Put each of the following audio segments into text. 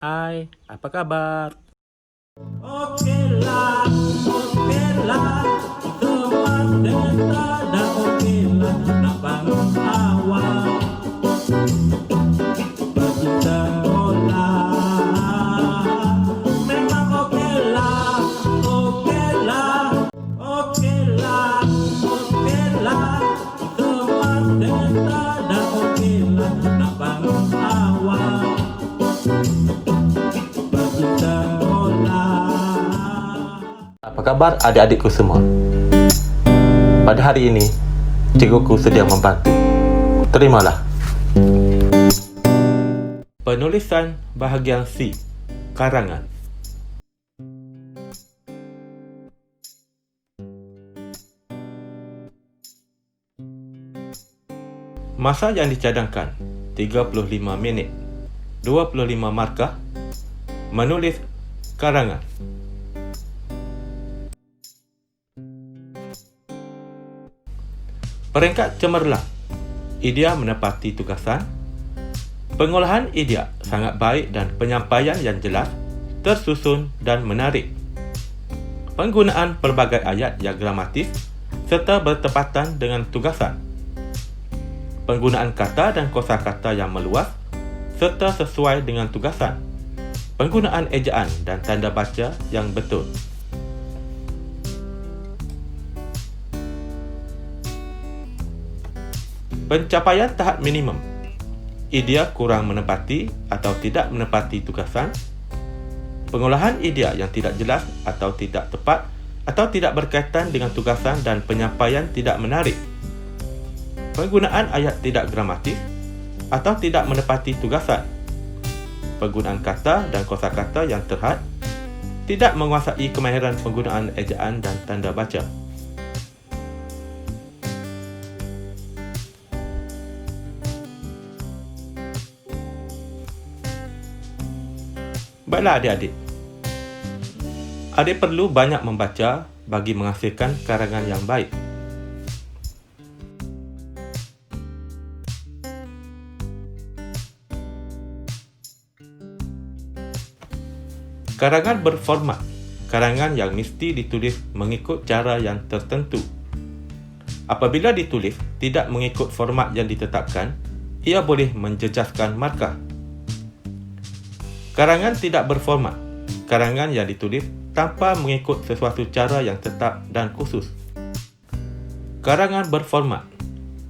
Hai, apa kabar? Okelah, teman desa dah okelah, nak bangun awal pergi sekolah. Memang okelah, teman desa dah okelah, nak bangun awal pergi sekolah. Apa kabar adik-adikku semua? Pada hari ini, cikguku sedia membantu. Terimalah. Penulisan bahagian C, karangan. Masa yang dicadangkan 35 minit, 25 markah. Menulis karangan. Peringkat cemerlang. Idea menepati tugasan. Pengolahan idea sangat baik dan penyampaian yang jelas, tersusun dan menarik. Penggunaan pelbagai ayat yang gramatis serta bertepatan dengan tugasan. Penggunaan kata dan kosakata yang meluas serta sesuai dengan tugasan. Penggunaan ejaan dan tanda baca yang betul. Pencapaian tahap minimum. Idea kurang menepati atau tidak menepati tugasan. Pengolahan idea yang tidak jelas atau tidak tepat atau tidak berkaitan dengan tugasan dan penyampaian tidak menarik. Penggunaan ayat tidak gramatis atau tidak menepati tugasan. Penggunaan kata dan kosakata yang terhad. Tidak menguasai kemahiran penggunaan ejaan dan tanda baca. Baiklah adik-adik. Adik perlu banyak membaca bagi menghasilkan karangan yang baik. Karangan berformat. Karangan yang mesti ditulis mengikut cara yang tertentu. Apabila ditulis tidak mengikut format yang ditetapkan, ia boleh menjejaskan markah. Karangan tidak berformat. Karangan yang ditulis tanpa mengikut sesuatu cara yang tetap dan khusus. Karangan berformat.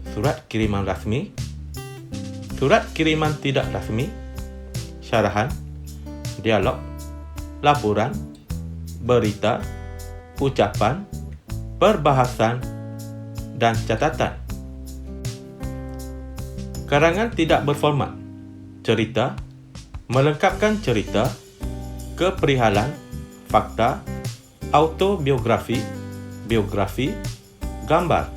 Surat kiriman rasmi, surat kiriman tidak rasmi, syarahan, dialog, laporan, berita, ucapan, perbahasan, dan catatan. Karangan tidak berformat. Cerita, melengkapkan cerita, keperihalan, fakta, autobiografi, biografi, gambar.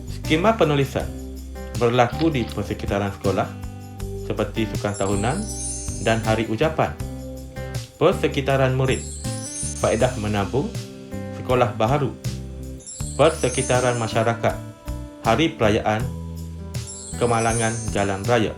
Skema penulisan berlaku di persekitaran sekolah seperti sukan tahunan dan hari ucapan. Persekitaran murid, faedah menabung, sekolah baharu. Persekitaran masyarakat, hari perayaan, kemalangan jalan raya.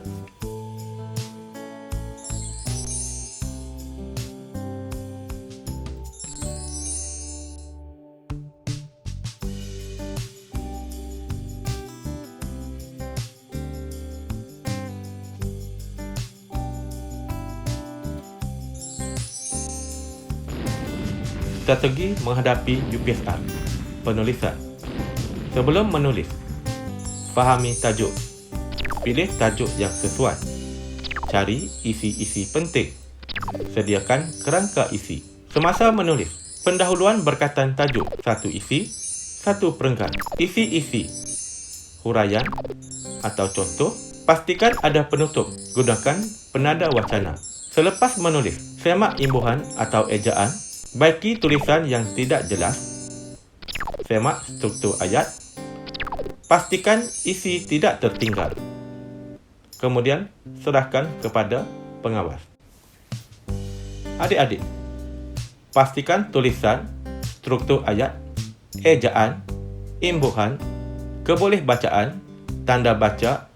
Strategi menghadapi UPSR. Penulisan. Sebelum menulis, fahami tajuk. Pilih tajuk yang sesuai. Cari isi-isi penting. Sediakan kerangka isi. Semasa menulis, pendahuluan berkaitan tajuk. Satu isi, satu perenggan. Isi-isi, huraian atau contoh. Pastikan ada penutup. Gunakan penada wacana. Selepas menulis, semak imbuhan atau ejaan. Baiki tulisan yang tidak jelas. Semak struktur ayat. Pastikan isi tidak tertinggal. Kemudian, serahkan kepada pengawas. Adik-adik, pastikan tulisan, struktur ayat, ejaan, imbuhan, kebolehbacaan, tanda baca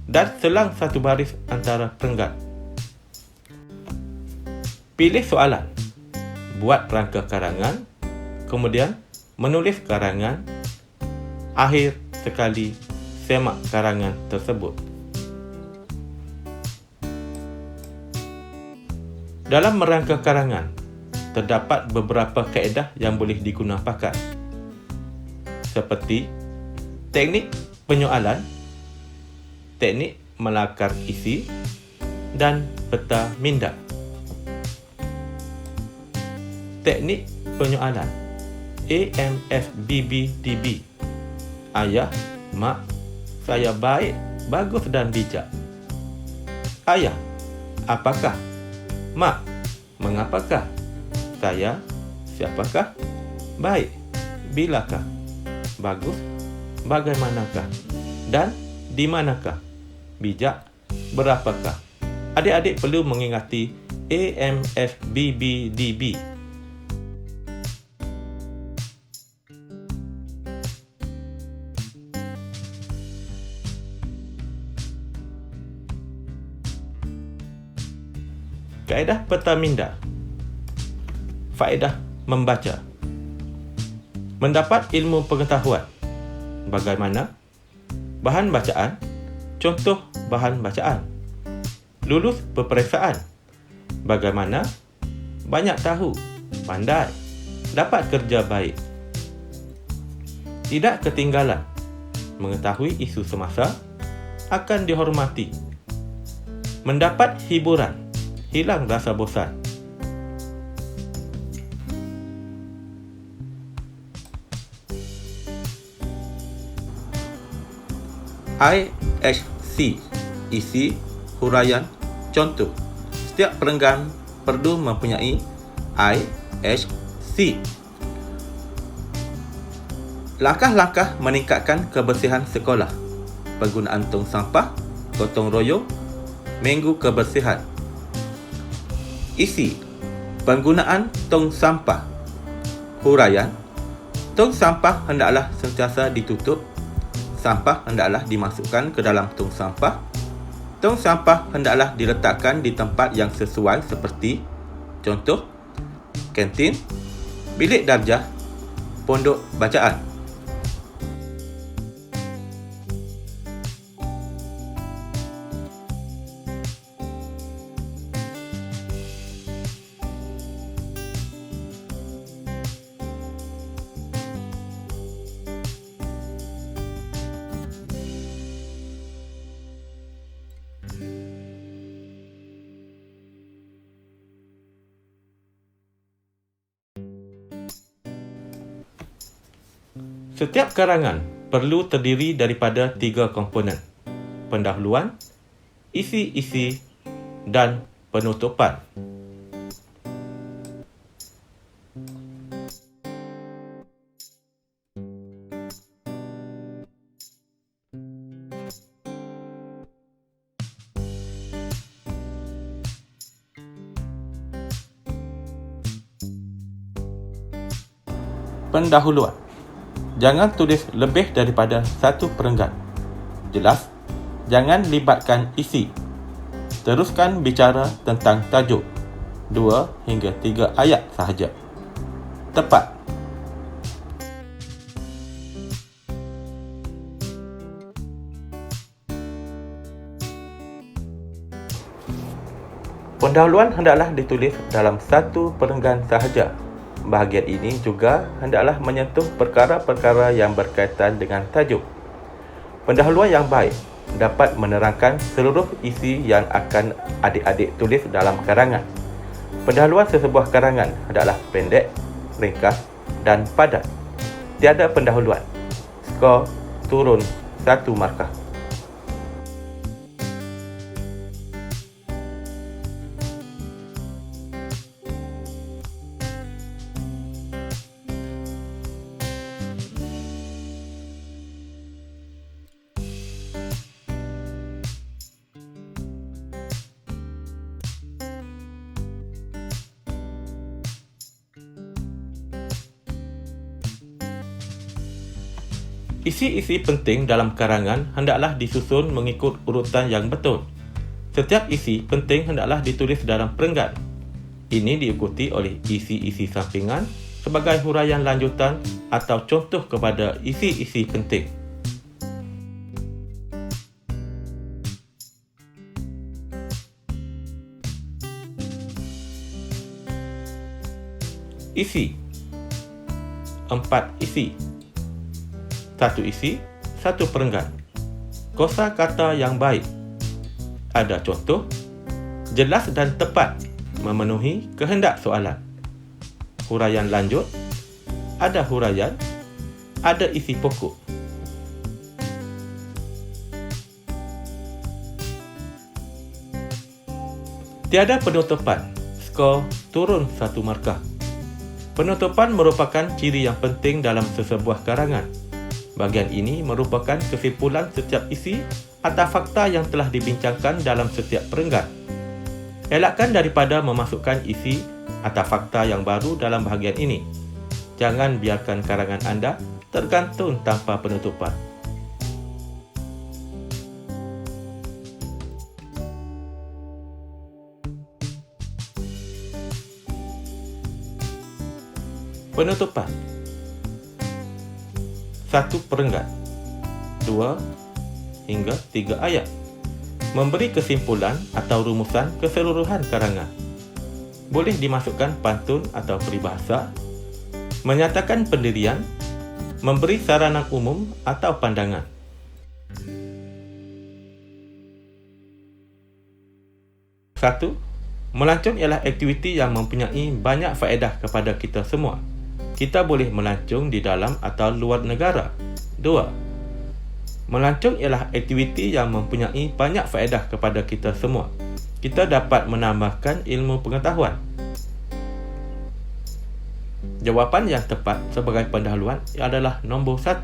dan selang satu baris antara perenggan. Pilih soalan, buat rangka karangan, kemudian menulis karangan, akhir sekali semak karangan tersebut. Dalam merangka karangan, terdapat beberapa kaedah yang boleh diguna pakai, seperti teknik penyoalan, teknik melakar isi, dan peta minda. Teknik penyoalan AMFBBDB. Ayah, mak, saya baik, bagus dan bijak. Ayah, apakah? Mak, mengapakah? Saya, siapakah? Baik, bilakah? Bagus, bagaimanakah? Dan di manakah? Bijak, berapakah? Adik-adik perlu mengingati AMFBBDB. Kaedah peta minda. Faedah membaca. Mendapat ilmu pengetahuan. Bagaimana? Bahan bacaan. Contoh bahan bacaan. Lulus peperiksaan. Bagaimana? Banyak tahu. Pandai. Dapat kerja baik. Tidak ketinggalan. Mengetahui isu semasa. Akan dihormati. Mendapat hiburan. Hilang rasa bosan. IHC, isi, huraian, contoh. Setiap perenggan perlu mempunyai IHC. Langkah-langkah meningkatkan kebersihan sekolah. Penggunaan tong sampah, gotong royong, minggu kebersihan. Isi, penggunaan tong sampah. Huraian, tong sampah hendaklah sentiasa ditutup. Sampah hendaklah dimasukkan ke dalam tong sampah. Tong sampah hendaklah diletakkan di tempat yang sesuai seperti contoh, kantin, bilik darjah, pondok bacaan. Setiap karangan perlu terdiri daripada 3 komponen: pendahuluan, isi-isi, dan penutupan. Pendahuluan. Jangan tulis lebih daripada 1 perenggan. Jelas, jangan libatkan isi. Teruskan bicara tentang tajuk. 2 hingga 3 ayat sahaja. Tepat. Pendahuluan hendaklah ditulis dalam 1 perenggan sahaja. Bahagian ini juga hendaklah menyentuh perkara-perkara yang berkaitan dengan tajuk. Pendahuluan yang baik dapat menerangkan seluruh isi yang akan adik-adik tulis dalam karangan. Pendahuluan sesebuah karangan hendaklah pendek, ringkas dan padat. Tiada pendahuluan, skor turun 1 markah. Isi-isi penting dalam karangan hendaklah disusun mengikut urutan yang betul. Setiap isi penting hendaklah ditulis dalam perenggan. Ini diikuti oleh isi-isi sampingan sebagai huraian lanjutan atau contoh kepada isi-isi penting. Isi 4 isi 1 isi, 1 perenggan. Kosa kata yang baik. Ada contoh, jelas dan tepat memenuhi kehendak soalan. Huraian lanjut, ada huraian, ada isi pokok. Tiada penutupan, skor turun 1 markah. Penutupan merupakan ciri yang penting dalam sesebuah karangan. Bahagian ini merupakan kesimpulan setiap isi atau fakta yang telah dibincangkan dalam setiap perenggan. Elakkan daripada memasukkan isi atau fakta yang baru dalam bahagian ini. Jangan biarkan karangan anda tergantung tanpa penutupan. Penutupan 1 perenggan 2 hingga 3 ayat. Memberi kesimpulan atau rumusan keseluruhan karangan. Boleh dimasukkan pantun atau peribahasa, menyatakan pendirian, memberi saranan umum atau pandangan. Satu, melancong ialah aktiviti yang mempunyai banyak faedah kepada kita semua. Kita boleh melancong di dalam atau luar negara. 2. Melancong ialah aktiviti yang mempunyai banyak faedah kepada kita semua. Kita dapat menambahkan ilmu pengetahuan. Jawapan yang tepat sebagai pendahuluan adalah nombor 1.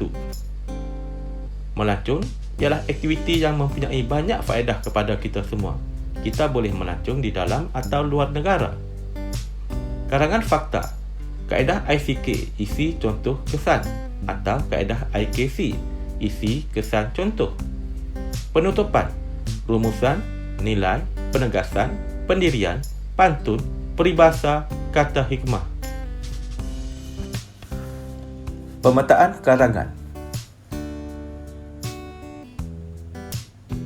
Melancong ialah aktiviti yang mempunyai banyak faedah kepada kita semua. Kita boleh melancong di dalam atau luar negara. Karangan fakta. Kaedah ICK, isi contoh kesan, atau kaedah IKC, isi kesan contoh. Penutupan, rumusan, nilai, penegasan, pendirian, pantun, peribahasa, kata hikmah. Pemetaan karangan.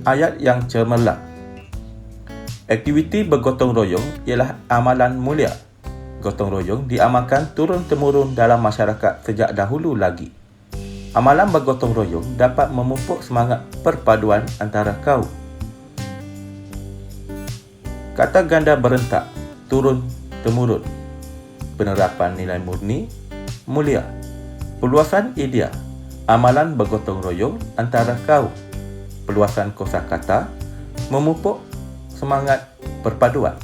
Ayat yang cemerlang. Aktiviti bergotong royong ialah amalan mulia. Gotong royong diamalkan turun-temurun dalam masyarakat sejak dahulu lagi. Amalan bergotong royong dapat memupuk semangat perpaduan antara kaum. Kata ganda berentak, turun-temurun. Penerapan nilai murni, mulia. Perluasan idea, amalan bergotong royong antara kaum. Perluasan kosakata, memupuk semangat perpaduan.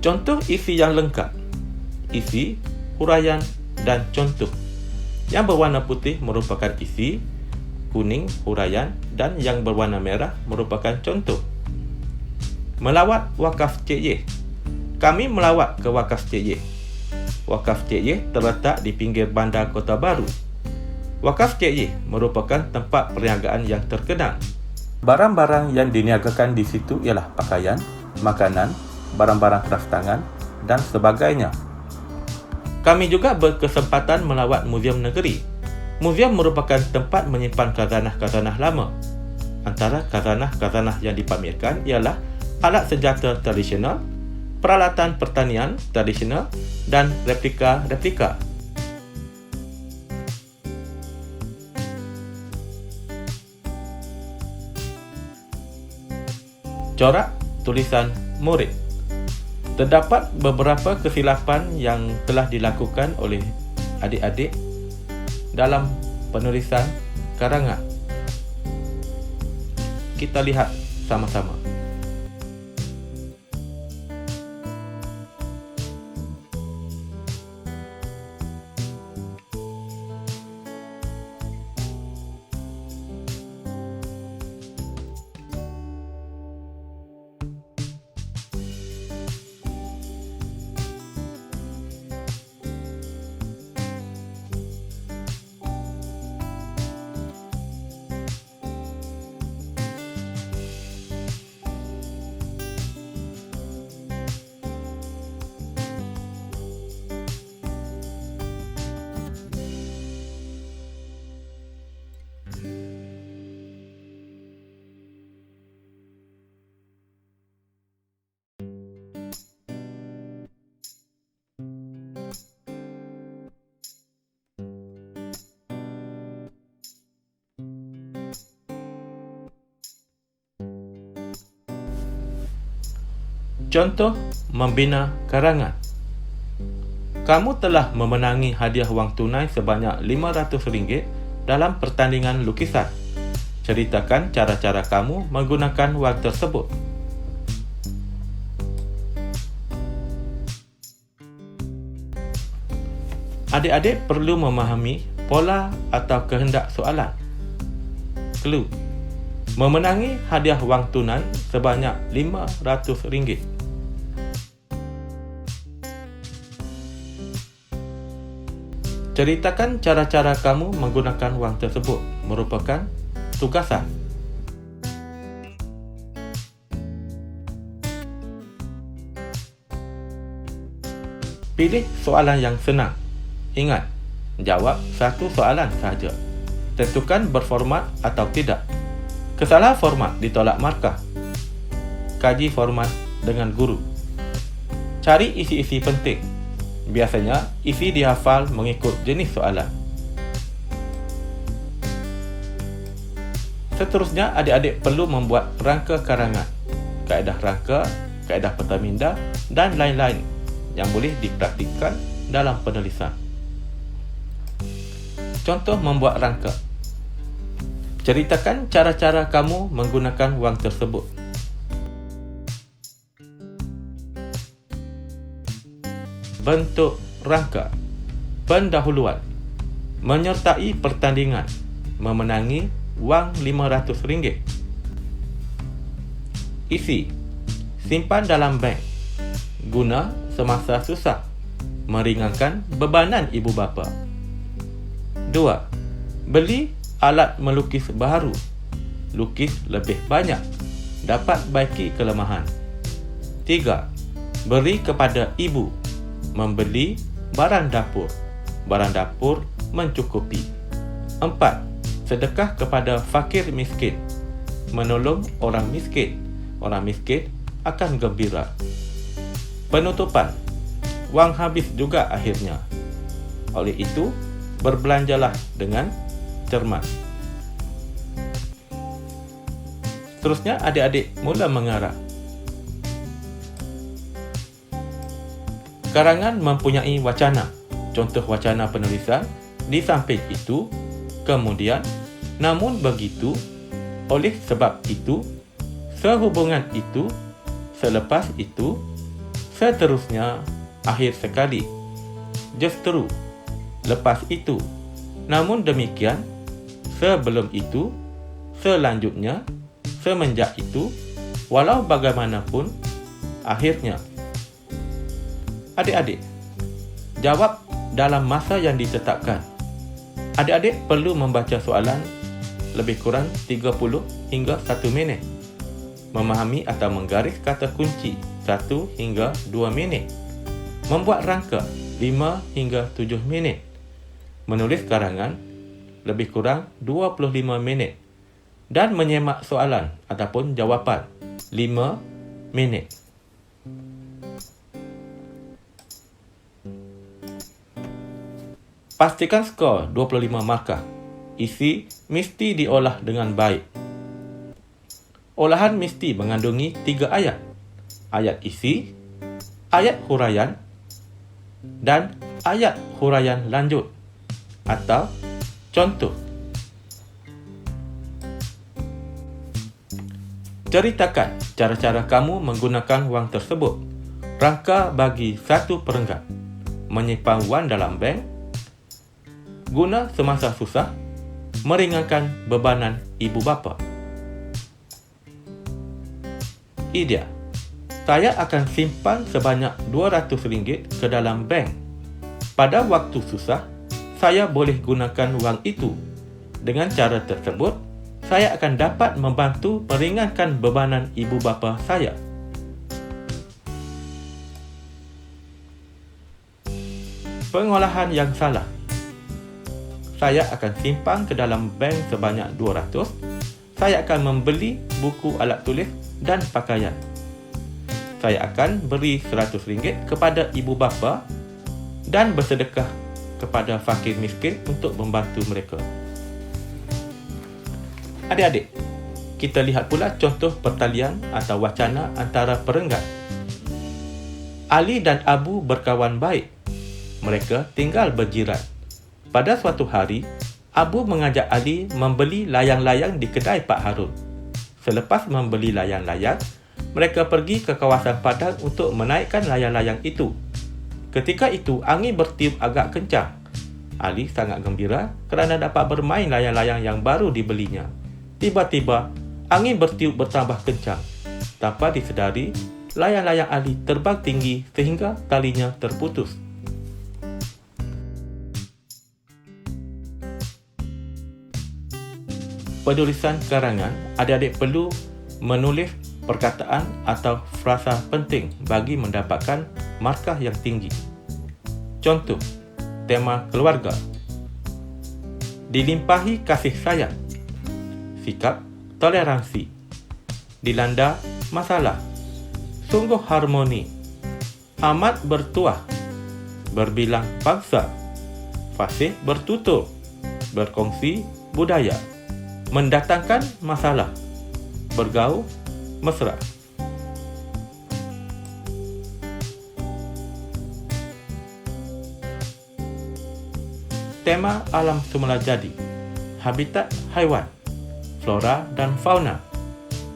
Contoh isi yang lengkap. Isi, huraian dan contoh. Yang berwarna putih merupakan isi, kuning huraian dan yang berwarna merah merupakan contoh. Melawat Wakaf Cik Yeh. Kami melawat ke Wakaf Cik Yeh. Wakaf Cik Yeh terletak di pinggir bandar Kota Baru. Wakaf Cik Yeh merupakan tempat perniagaan yang terkenal. Barang-barang yang diniagakan di situ ialah pakaian, makanan, barang-barang keras tangan dan sebagainya. Kami juga berkesempatan melawat Muzium Negeri. Muzium merupakan tempat menyimpan khazanah-khazanah lama. Antara khazanah-khazanah yang dipamerkan ialah alat senjata tradisional, peralatan pertanian tradisional dan replika-replika. Corak tulisan murid. Terdapat beberapa kesilapan yang telah dilakukan oleh adik-adik dalam penulisan karangan. Kita lihat sama-sama. Contoh membina karangan. Kamu telah memenangi hadiah wang tunai sebanyak RM500 dalam pertandingan lukisan. Ceritakan cara-cara kamu menggunakan wang tersebut. Adik-adik perlu memahami pola atau kehendak soalan. Clue: memenangi hadiah wang tunai sebanyak RM500. Ceritakan cara-cara kamu menggunakan wang tersebut merupakan tugasan. Pilih soalan yang senang. Ingat, jawab satu soalan sahaja. Tentukan berformat atau tidak. Kesalahan format ditolak markah. Kaji format dengan guru. Cari isi-isi penting. Biasanya, isi dihafal mengikut jenis soalan. Seterusnya, adik-adik perlu membuat rangka karangan, kaedah rangka, kaedah petaminda dan lain-lain yang boleh dipraktikkan dalam penulisan. Contoh membuat rangka. Ceritakan cara-cara kamu menggunakan wang tersebut. Bentuk rangka. Pendahuluan. Menyertai pertandingan. Memenangi wang RM500. Isi. Simpan dalam bank. Guna semasa susah. Meringankan bebanan ibu bapa. 2. Beli alat melukis baru. Lukis lebih banyak. Dapat baiki kelemahan. 3. Beri kepada ibu. Membeli barang dapur. Barang dapur mencukupi. 4. Sedekah kepada fakir miskin. Menolong orang miskin. Orang miskin akan gembira. Penutupan. Wang habis juga akhirnya. Oleh itu, berbelanjalah dengan cermat. Seterusnya, adik-adik mula mengarang. Karangan mempunyai wacana. Contoh wacana penulisan di samping itu, kemudian, namun begitu, oleh sebab itu, sehubungan itu, selepas itu, seterusnya, akhir sekali, justru, lepas itu, namun demikian, sebelum itu, selanjutnya, semenjak itu, walau bagaimanapun, akhirnya. Adik-adik, jawab dalam masa yang ditetapkan. Adik-adik perlu membaca soalan lebih kurang 30 hingga 1 minit. Memahami atau menggaris kata kunci 1 hingga 2 minit. Membuat rangka 5 hingga 7 minit. Menulis karangan lebih kurang 25 minit. Dan menyemak soalan ataupun jawapan 5 minit. Pastikan skor 25 markah. Isi mesti diolah dengan baik. Olahan mesti mengandungi 3 ayat. Ayat isi, ayat huraian, dan ayat huraian lanjut atau contoh. Ceritakan cara-cara kamu menggunakan wang tersebut. Rangka bagi 1 perenggan. Menyimpan wang dalam bank. Guna semasa susah. Meringankan bebanan ibu bapa. Idea. Saya akan simpan sebanyak RM200 ke dalam bank. Pada waktu susah, saya boleh gunakan wang itu. Dengan cara tersebut, saya akan dapat membantu meringankan bebanan ibu bapa saya. Pengolahan yang salah. Saya akan simpan ke dalam bank sebanyak 200. Saya akan membeli buku alat tulis dan pakaian. Saya akan beri RM100 kepada ibu bapa dan bersedekah kepada fakir miskin untuk membantu mereka. Adik-adik, kita lihat pula contoh pertalian atau wacana antara perenggan. Ali dan Abu berkawan baik. Mereka tinggal berjiran. Pada suatu hari, Abu mengajak Ali membeli layang-layang di kedai Pak Harun. Selepas membeli layang-layang, mereka pergi ke kawasan padang untuk menaikkan layang-layang itu. Ketika itu, angin bertiup agak kencang. Ali sangat gembira kerana dapat bermain layang-layang yang baru dibelinya. Tiba-tiba, angin bertiup bertambah kencang. Tanpa disedari, layang-layang Ali terbang tinggi sehingga talinya terputus. Penulisan karangan, adik-adik perlu menulis perkataan atau frasa penting bagi mendapatkan markah yang tinggi. Contoh, tema keluarga. Dilimpahi kasih sayang. Sikap toleransi. Dilanda masalah. Sungguh harmoni. Amat bertuah. Berbilang bangsa. Fasih bertutur. Berkongsi budaya. Mendatangkan masalah. Bergaul mesra. Tema alam semula jadi. Habitat haiwan, flora dan fauna,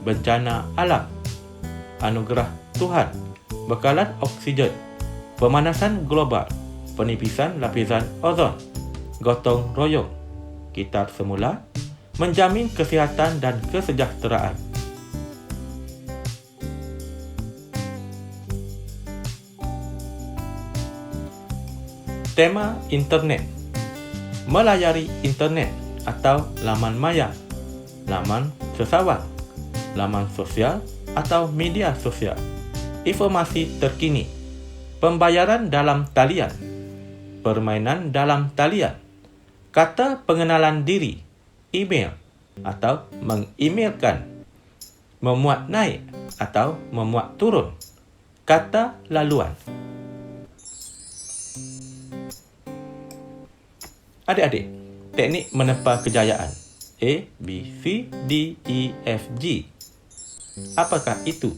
bencana alam, anugerah Tuhan, bekalan oksigen, pemanasan global, penipisan lapisan ozon, gotong royong, kitar semula, menjamin kesihatan dan kesejahteraan. Tema internet. Melayari internet atau laman maya, laman sesawang, laman sosial atau media sosial. Informasi terkini. Pembayaran dalam talian. Permainan dalam talian. Kata pengenalan diri. Email atau mengemailkan. Memuat naik atau memuat turun. Kata laluan. Adik-adik, teknik menepa kejayaan. A, B, C, D, E, F, G. Apakah itu?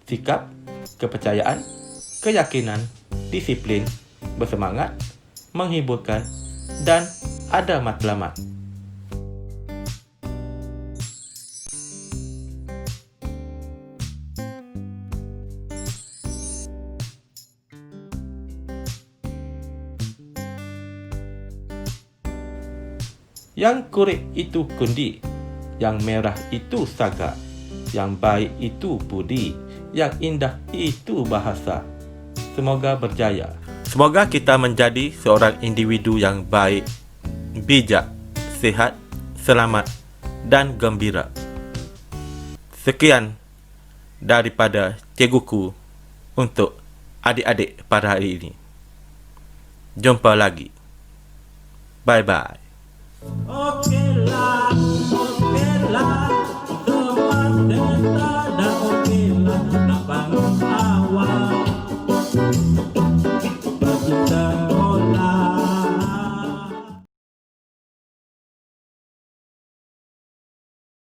Sikap, kepercayaan, keyakinan, disiplin, bersemangat, menghiburkan, dan ada matlamat. Yang kurik itu kundi, yang merah itu saga, yang baik itu budi, yang indah itu bahasa. Semoga berjaya. Semoga kita menjadi seorang individu yang baik, bijak, sihat, selamat, dan gembira. Sekian daripada Cikguku untuk adik-adik pada hari ini. Jumpa lagi. Bye-bye. Okeylah, teman desa.